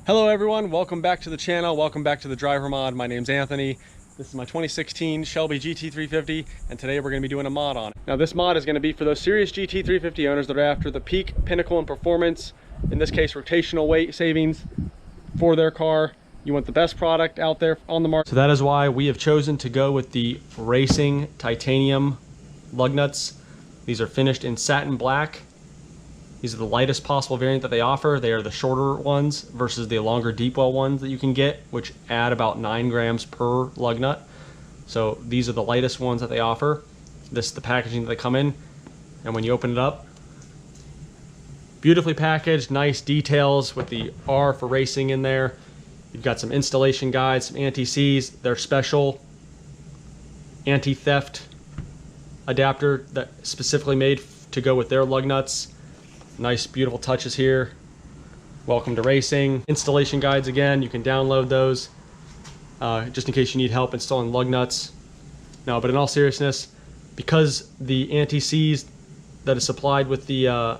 Hello everyone, welcome back to the channel, welcome back to the Driver Mod. My name's Anthony. This is my 2016 Shelby GT350 and today we're going to be doing a mod on it. Now this mod is going to be for those serious GT350 owners that are after the peak, pinnacle, and performance, in this case rotational weight savings for their car. You want the best product out there on the market. So that is why we have chosen to go with the Raceseng Titanium lug nuts. These are finished in satin black. These are the lightest possible variant that they offer. They are the shorter ones versus the longer deep well ones that you can get, which add about 9 grams per lug nut. So these are the lightest ones that they offer. This is the packaging that they come in. And when you open it up, beautifully packaged, nice details with the R for racing in there. You've got some installation guides, some anti-seize, their special anti-theft adapter that specifically made to go with their lug nuts. Nice, beautiful touches here. Welcome to racing. Installation guides again, you can download those just in case you need help installing lug nuts. No, but in all seriousness, because the anti-seize that is supplied with the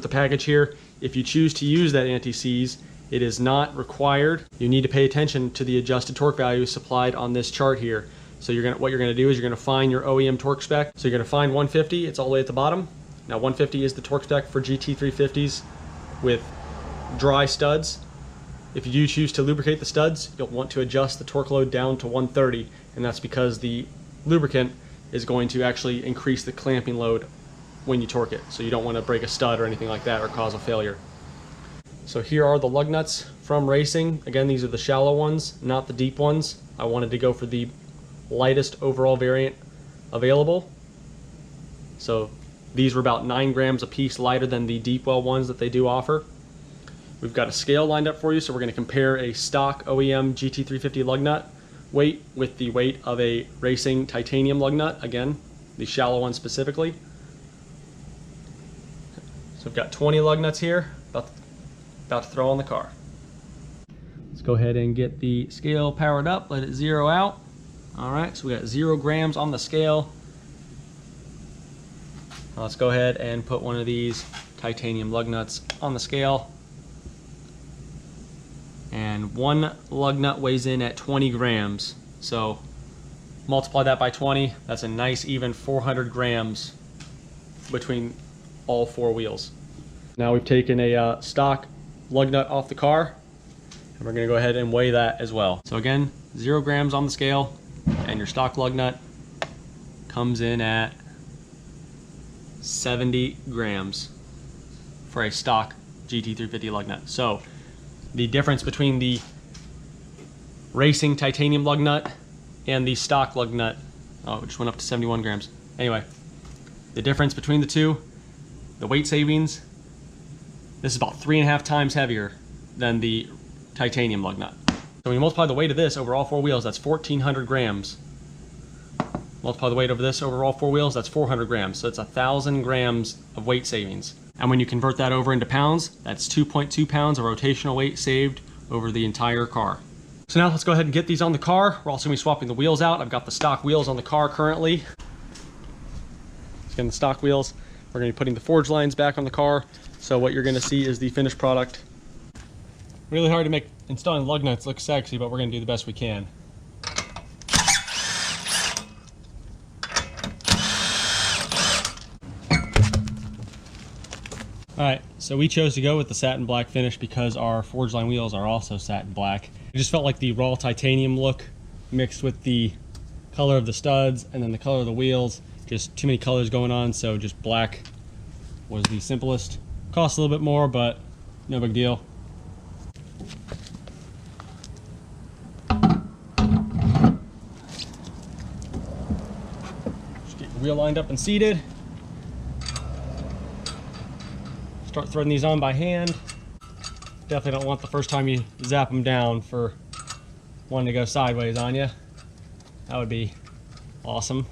package here, if you choose to use that anti-seize, it is not required. You need to pay attention to the adjusted torque value supplied on this chart here. So what you're gonna do is you're gonna find your OEM torque spec. So you're gonna find 150, it's all the way at the bottom. Now 150 is the torque spec for GT350s with dry studs. If you do choose to lubricate the studs, you'll want to adjust the torque load down to 130, and that's because the lubricant is going to actually increase the clamping load when you torque it. So you don't want to break a stud or anything like that or cause a failure. So here are the lug nuts from Raceseng. Again, these are the shallow ones, not the deep ones. I wanted to go for the lightest overall variant available. So these were about 9 grams a piece lighter than the deep well ones that they do offer. We've got a scale lined up for you, so we're going to compare a stock OEM GT350 lug nut weight with the weight of a Raceseng Titanium lug nut, again, the shallow one specifically. So we've got 20 lug nuts here, about to throw on the car. Let's go ahead and get the scale powered up, let it zero out. All right, so we got 0 grams on the scale. Now let's go ahead and put one of these titanium lug nuts on the scale. And one lug nut weighs in at 20 grams. So multiply that by 20, that's a nice even 400 grams between all 4 wheels. Now we've taken a stock lug nut off the car, and we're gonna go ahead and weigh that as well. So again, 0 grams on the scale, and your stock lug nut comes in at 70 grams for a stock GT350 lug nut. So the difference between the Raceseng Titanium lug nut and the stock lug nut, oh, it just went up to 71 grams. Anyway, the difference between the two, the weight savings, this is about 3.5 times heavier than the titanium lug nut. So when you multiply the weight of this over all 4 wheels, that's 1,400 grams. Multiply the weight over this over all 4 wheels, that's 400 grams. So it's 1,000 grams of weight savings. And when you convert that over into pounds, that's 2.2 pounds of rotational weight saved over the entire car. So now let's go ahead and get these on the car. We're also gonna be swapping the wheels out. I've got the stock wheels on the car currently. Let's get the stock wheels. We're gonna be putting the forge lines back on the car. So what you're gonna see is the finished product. Really hard to make installing lug nuts look sexy, but we're gonna do the best we can. Alright, so we chose to go with the satin black finish because our forge line wheels are also satin black. It just felt like the raw titanium look mixed with the color of the studs and then the color of the wheels. Just too many colors going on, so just black was the simplest. Cost a little bit more, but no big deal. Just get your wheel lined up and seated. Start threading these on by hand. Definitely don't want the first time you zap them down for one to go sideways on you. That would be awesome.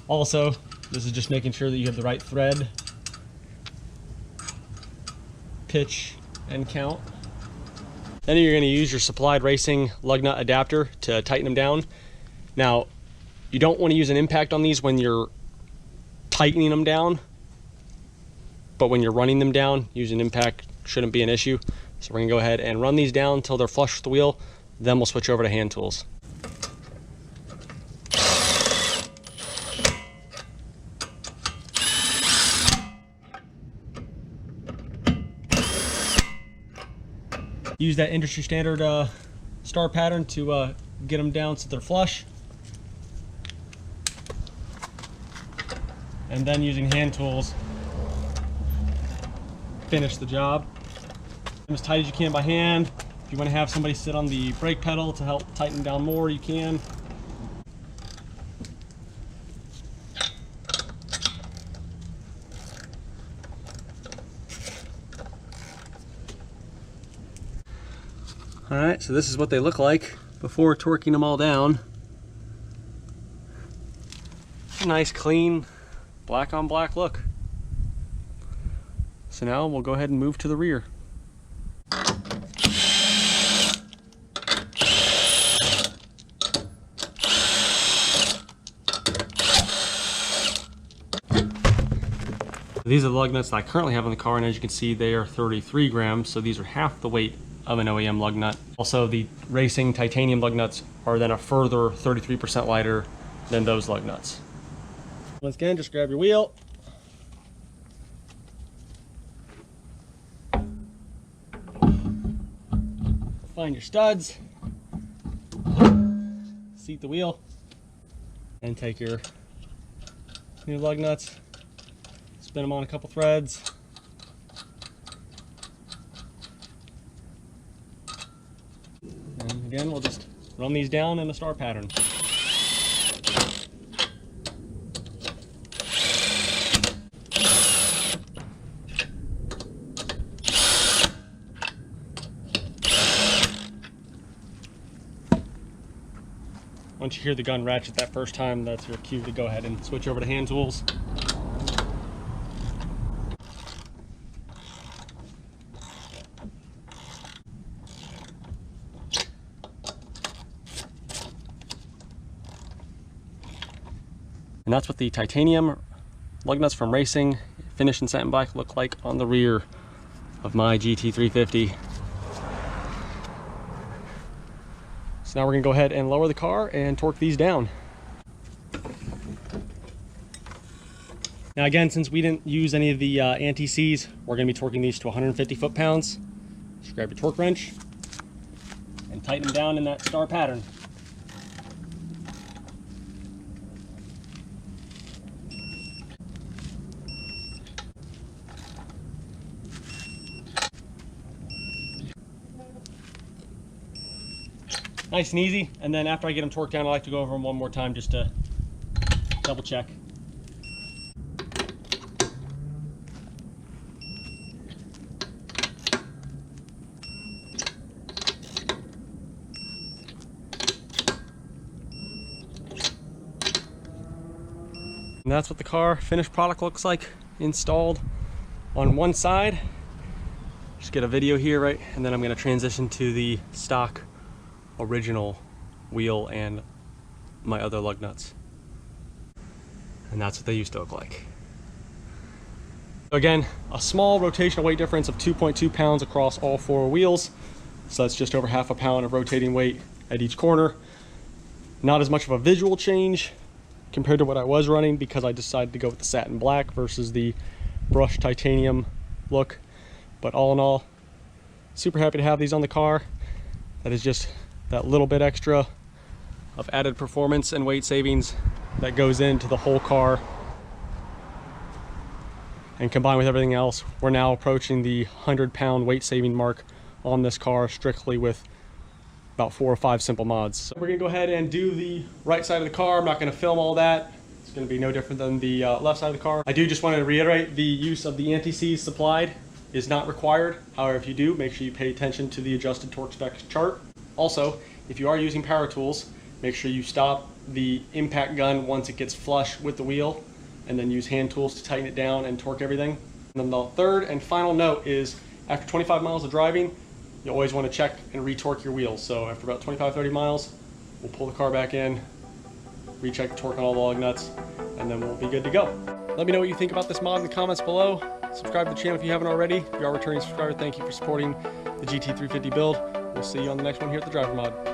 Also, this is just making sure that you have the right thread, pitch, and count. Then you're going to use your supplied Raceseng lug nut adapter to tighten them down. Now, you don't want to use an impact on these when you're tightening them down, but when you're running them down, using impact shouldn't be an issue. So we're gonna go ahead and run these down until they're flush with the wheel, then we'll switch over to hand tools. Use that industry standard star pattern to get them down so they're flush. And then using hand tools, finish the job. As tight as you can by hand. If you want to have somebody sit on the brake pedal to help tighten down more, you can. Alright, so this is what they look like before torquing them all down. A nice clean black on black look. So now we'll go ahead and move to the rear. These are the lug nuts that I currently have on the car, and as you can see, they are 33 grams, so these are half the weight of an OEM lug nut. Also, the Raceseng Titanium lug nuts are then a further 33% lighter than those lug nuts. Once again, just grab your wheel. Find your studs. Seat the wheel. And take your new lug nuts. Spin them on a couple threads. And again, we'll just run these down in the star pattern. Once you hear the gun ratchet that first time, that's your cue to go ahead and switch over to hand tools. And that's what the titanium lug nuts from Raceseng, finished in satin black, look like on the rear of my GT350. So now we're gonna go ahead and lower the car and torque these down. Now again, since we didn't use any of the anti-Cs, we're gonna be torquing these to 150 foot-pounds. Just grab your torque wrench and tighten them down in that star pattern. Nice and easy, and then after I get them torqued down, I like to go over them one more time just to double check. And that's what the car finished product looks like installed on one side. Just get a video here, right? And then I'm gonna transition to the stock original wheel and my other lug nuts. And that's what they used to look like. So again, a small rotational weight difference of 2.2 pounds across all four wheels. So that's just over half a pound of rotating weight at each corner. Not as much of a visual change compared to what I was running because I decided to go with the satin black versus the brushed titanium look. But all in all, super happy to have these on the car. That is just that little bit extra of added performance and weight savings that goes into the whole car. And combined with everything else, we're now approaching the 100-pound weight saving mark on this car strictly with about 4 or 5 simple mods. So we're gonna go ahead and do the right side of the car. I'm not gonna film all that. It's gonna be no different than the left side of the car. I do just want to reiterate the use of the anti-Cs supplied is not required. However, if you do, make sure you pay attention to the adjusted torque specs chart. Also, if you are using power tools, make sure you stop the impact gun once it gets flush with the wheel, and then use hand tools to tighten it down and torque everything. And then the third and final note is, after 25 miles of driving, you always want to check and re-torque your wheels. So after about 25-30 miles, we'll pull the car back in, recheck the torque on all the lug nuts, and then we'll be good to go. Let me know what you think about this mod in the comments below. Subscribe to the channel if you haven't already. If you are a returning subscriber, thank you for supporting the GT350 build. We'll see you on the next one here at the Driver Mod.